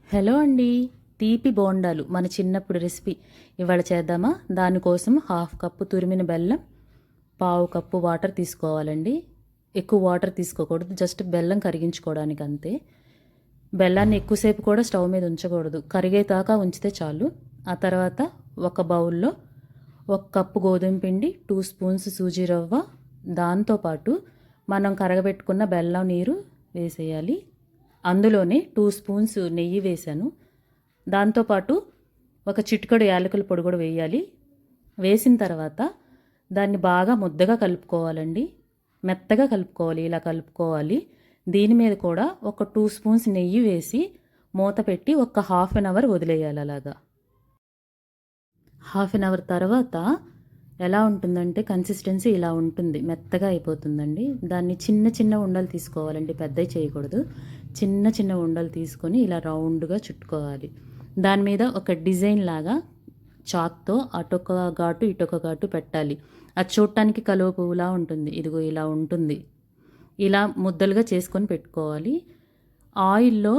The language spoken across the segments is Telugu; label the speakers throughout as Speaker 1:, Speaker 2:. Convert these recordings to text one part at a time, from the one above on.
Speaker 1: హలో అండి. తీపి బోండాలు మన చిన్నప్పుడు రెసిపీ ఇవాళ చేద్దామా? దానికోసం హాఫ్ కప్పు తురిమిన బెల్లం, పావు కప్పు వాటర్ తీసుకోవాలండి. ఎక్కువ వాటర్ తీసుకోకూడదు, జస్ట్ బెల్లం కరిగించుకోవడానికి అంతే. బెల్లాన్ని ఎక్కువసేపు కూడా స్టవ్ మీద ఉంచకూడదు, కరిగేదాకా ఉంచితే చాలు. ఆ తర్వాత ఒక బౌల్లో 1 కప్పు గోధుమ పిండి, 2 స్పూన్స్ సూజీ రవ్వ, దాంతోపాటు మనం కరగబెట్టుకున్న బెల్లం నీరు వేసేయాలి. అందులోనే 2 స్పూన్స్ నెయ్యి వేసాను. దాంతోపాటు ఒక చిటికెడు యాలకుల పొడి కూడా వేయాలి. వేసిన తర్వాత దాన్ని బాగా ముద్దగా కలుపుకోవాలండి. మెత్తగా కలుపుకోవాలి, ఇలా కలుపుకోవాలి. దీని మీద కూడా ఒక 2 స్పూన్స్ నెయ్యి వేసి మూత పెట్టి ఒక హాఫ్ అన్ అవర్ వదిలేయాలి. అలాగా హాఫ్ అన్ అవర్ తర్వాత ఎలా ఉంటుందంటే కన్సిస్టెన్సీ ఇలా ఉంటుంది, మెత్తగా అయిపోతుందండి. దాన్ని చిన్న చిన్న ఉండలు తీసుకోవాలండి, పెద్దవి చేయకూడదు. చిన్న చిన్న ఉండలు తీసుకొని ఇలా రౌండ్గా చుట్టుకోవాలి. దాని మీద ఒక డిజైన్ లాగా చాక్తో అటొక ఘాటు ఇటొక ఘాటు పెట్టాలి. అది చూడటానికి కలువ పువ్వులా ఉంటుంది. ఇదిగో ఇలా ఉంటుంది. ఇలా ముద్దలుగా చేసుకొని పెట్టుకోవాలి. ఆయిల్లో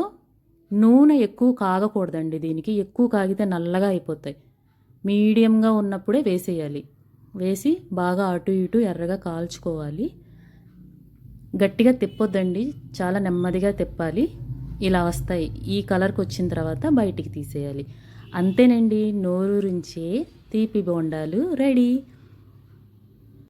Speaker 1: నూనె ఎక్కువ కాగకూడదండి, దీనికి ఎక్కువ కాగితే నల్లగా అయిపోతాయి. మీడియంగా ఉన్నప్పుడే వేసేయాలి. వేసి బాగా అటు ఇటు ఎర్రగా కాల్చుకోవాలి. గట్టిగా తిప్పొద్దండి, చాలా నెమ్మదిగా తిప్పాలి. ఇలా వస్తాయి. ఈ కలర్కి వచ్చిన తర్వాత బయటికి తీసేయాలి. అంతేనండి, నోరూరించే తీపి బోండాలు రెడీ.